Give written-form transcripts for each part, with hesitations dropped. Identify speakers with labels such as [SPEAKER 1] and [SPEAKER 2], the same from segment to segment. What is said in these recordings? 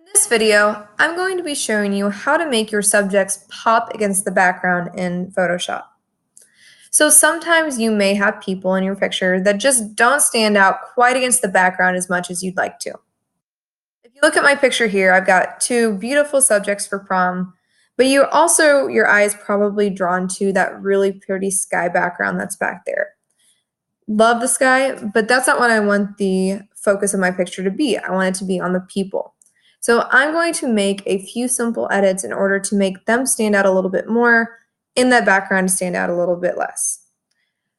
[SPEAKER 1] In this video, I'm going to be showing you how to make your subjects pop against the background in Photoshop. So sometimes you may have people in your picture that just don't stand out quite against the background as much as you'd like to. If you look at my picture here, I've got two beautiful subjects for prom, but your eye is probably drawn to that really pretty sky background that's back there. Love the sky, but that's not what I want the focus of my picture to be. I want it to be on the people. So I'm going to make a few simple edits in order to make them stand out a little bit more in that background to stand out a little bit less.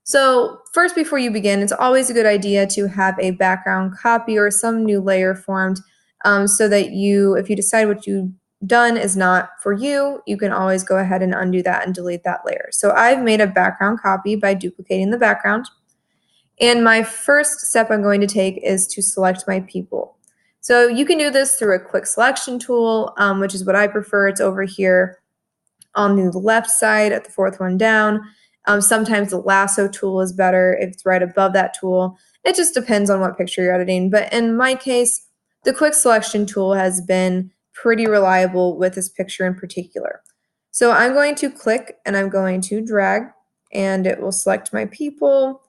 [SPEAKER 1] So first, before you begin, it's always a good idea to have a background copy or some new layer formed so that if you decide what you've done is not for you, you can always go ahead and undo that and delete that layer. So I've made a background copy by duplicating the background. And my first step I'm going to take is to select my people. So you can do this through a quick selection tool, which is what I prefer. It's over here on the left side at the fourth one down. Sometimes the lasso tool is better if it's right above that tool. It just depends on what picture you're editing. But in my case, the quick selection tool has been pretty reliable with this picture in particular. So I'm going to click and I'm going to drag, and it will select my people.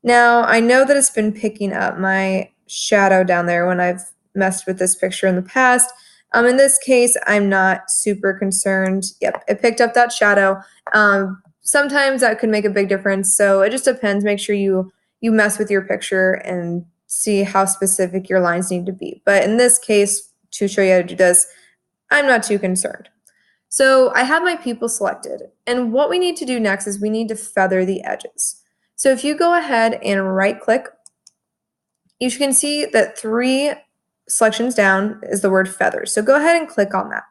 [SPEAKER 1] Now, I know that it's been picking up my shadow down there when I've messed with this picture in the past. In this case, I'm not super concerned. Yep, it picked up that shadow. Sometimes that could make a big difference, so it just depends. Make sure you mess with your picture and see how specific your lines need to be. But in this case, to show you how to do this, I'm not too concerned. So I have my people selected, and what we need to do next is we need to feather the edges. So if you go ahead and right click, you can see that 3 selections down is the word feather. So go ahead and click on that.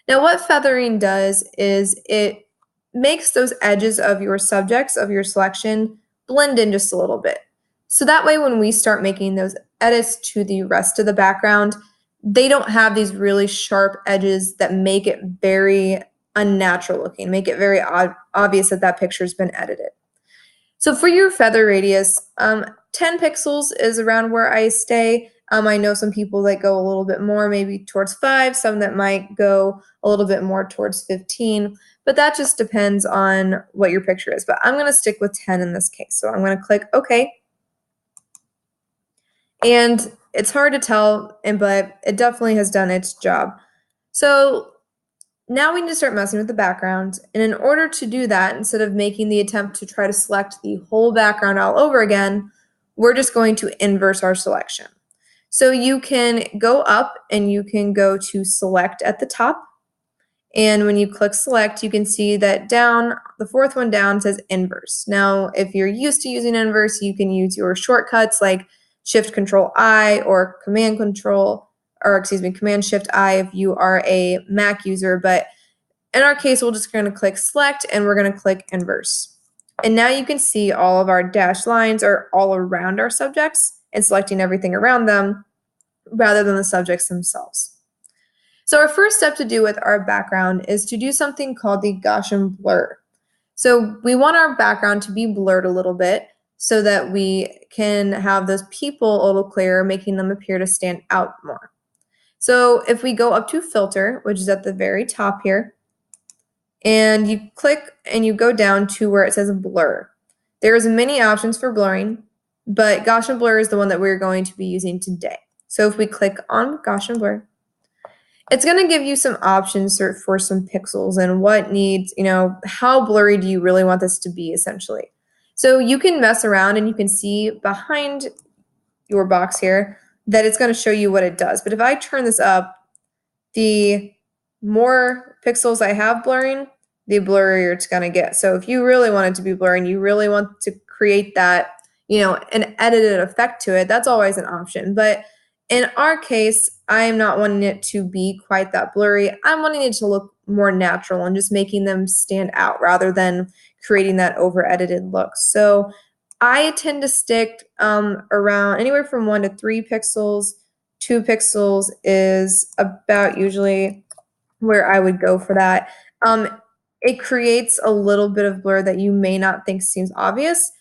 [SPEAKER 1] Now what feathering does is it makes those edges of your subjects, of your selection, blend in just a little bit. So that way when we start making those edits to the rest of the background, they don't have these really sharp edges that make it very unnatural looking, make it very obvious that that picture's been edited. So for your feather radius, 10 pixels is around where I stay. I know some people that go a little bit more, maybe towards 5, some that might go a little bit more towards 15, but that just depends on what your picture is. But I'm going to stick with 10 in this case. So I'm going to click OK. And it's hard to tell, but it definitely has done its job. So now we need to start messing with the background, and in order to do that, instead of making the attempt to try to select the whole background all over again, we're just going to inverse our selection. So you can go up and you can go to select at the top, and when you click select, you can see that down, the fourth one down says inverse. Now, if you're used to using inverse, you can use your shortcuts like Shift Control I or Command Shift I if you are a Mac user, but in our case, we're just going to click select and we're going to click inverse. And now you can see all of our dashed lines are all around our subjects and selecting everything around them rather than the subjects themselves. So our first step to do with our background is to do something called the Gaussian blur. So we want our background to be blurred a little bit so that we can have those people a little clearer, making them appear to stand out more. So if we go up to filter, which is at the very top here, and you click and you go down to where it says blur. There's many options for blurring, but Gaussian blur is the one that we're going to be using today. So if we click on Gaussian blur, it's going to give you some options for some pixels and what needs, how blurry do you really want this to be essentially. So you can mess around and you can see behind your box here that it's going to show you what it does. But if I turn this up, the more pixels I have blurring, the blurrier it's going to get. So if you really want it to be blurry and you really want to create that, an edited effect to it, that's always an option. But in our case, I am not wanting it to be quite that blurry. I'm wanting it to look more natural and just making them stand out rather than creating that over-edited look. So I tend to stick around anywhere from 1 to 3 pixels. 2 pixels is about usually where I would go for that. It creates a little bit of blur that you may not think seems obvious.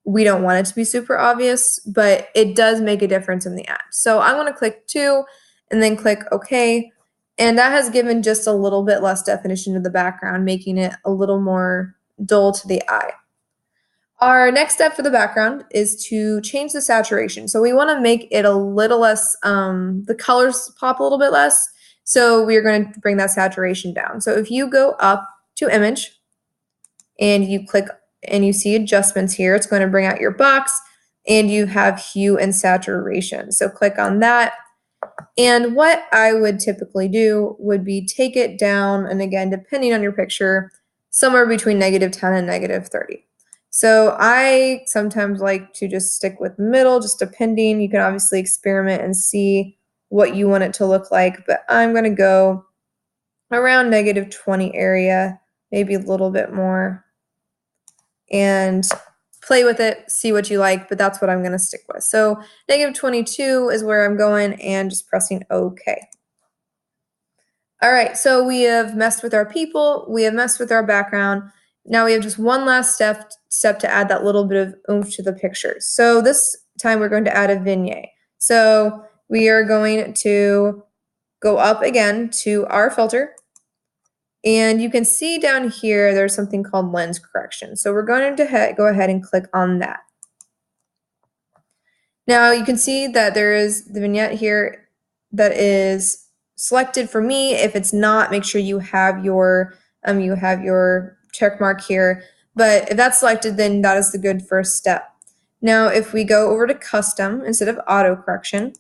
[SPEAKER 1] We don't want it to be super obvious, but it does make a difference in the ad. So I'm going to click 2, and then click OK. And that has given just a little bit less definition to the background, making it a little more dull to the eye. Our next step for the background is to change the saturation. So we want to make it a little less, the colors pop a little bit less. So we're going to bring that saturation down. So if you go up to image and you click and you see adjustments here, it's going to bring out your box and you have hue and saturation. So click on that. And what I would typically do would be take it down, and again, depending on your picture, somewhere between -10 and -30. So I sometimes like to just stick with middle, just depending. You can obviously experiment and see what you want it to look like, but I'm going to go around -20 area, maybe a little bit more, and play with it, see what you like, but that's what I'm going to stick with. So -22 is where I'm going and just pressing OK. All right, so we have messed with our people, we have messed with our background. Now we have just one last step to add that little bit of oomph to the picture. So this time we're going to add a vignette. So we are going to go up again to our filter. And you can see down here, there's something called lens correction. So we're going to go ahead and click on that. Now you can see that there is the vignette here that is selected for me. If it's not, make sure you have your check mark here. But if that's selected, then that is the good first step. Now, if we go over to custom instead of auto correction,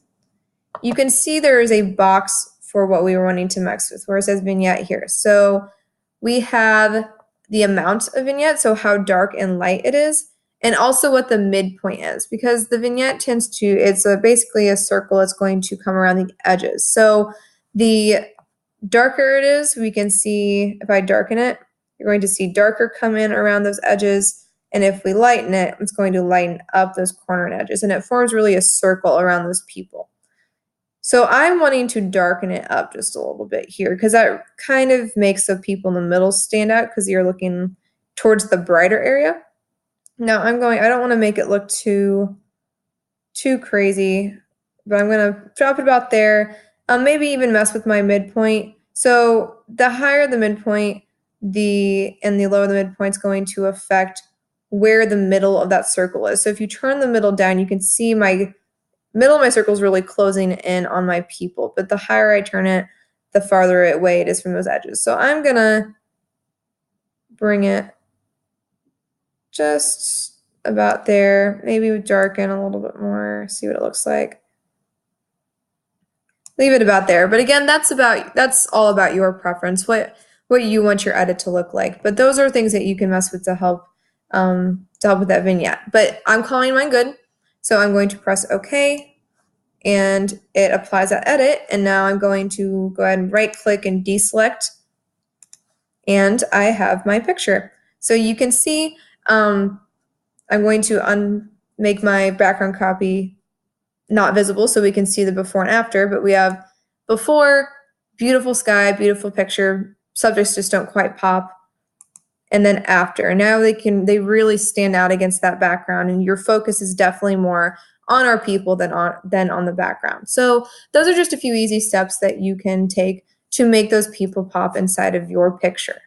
[SPEAKER 1] you can see there is a box for what we were wanting to mix with, where it says vignette here. So we have the amount of vignette, so how dark and light it is, and also what the midpoint is, because the vignette tends to, it's basically a circle. It's going to come around the edges. So the darker it is, we can see, if I darken it, you're going to see darker come in around those edges. And if we lighten it, it's going to lighten up those corner edges. And it forms really a circle around those people. So I'm wanting to darken it up just a little bit here, because that kind of makes the people in the middle stand out, because you're looking towards the brighter area. Now I don't want to make it look too crazy, but I'm going to drop it about there. Maybe even mess with my midpoint. So the higher the midpoint, and the lower the midpoint is going to affect where the middle of that circle is. So if you turn the middle down, you can see my middle of my circle is really closing in on my people, but the higher I turn it, the farther away it is from those edges. So I'm gonna bring it just about there, maybe darken a little bit more, see what it looks like. Leave it about there. But again, that's all about your preference, what you want your edit to look like. But those are things that you can mess with to help with that vignette. But I'm calling mine good, so I'm going to press OK, and it applies that edit. And now I'm going to go ahead and right click and deselect, and I have my picture. So you can see I'm going to make my background copy not visible so we can see the before and after, but we have before, beautiful sky, beautiful picture, subjects just don't quite pop, and then after. Now they really stand out against that background, and your focus is definitely more on our people than on the background. So those are just a few easy steps that you can take to make those people pop inside of your picture.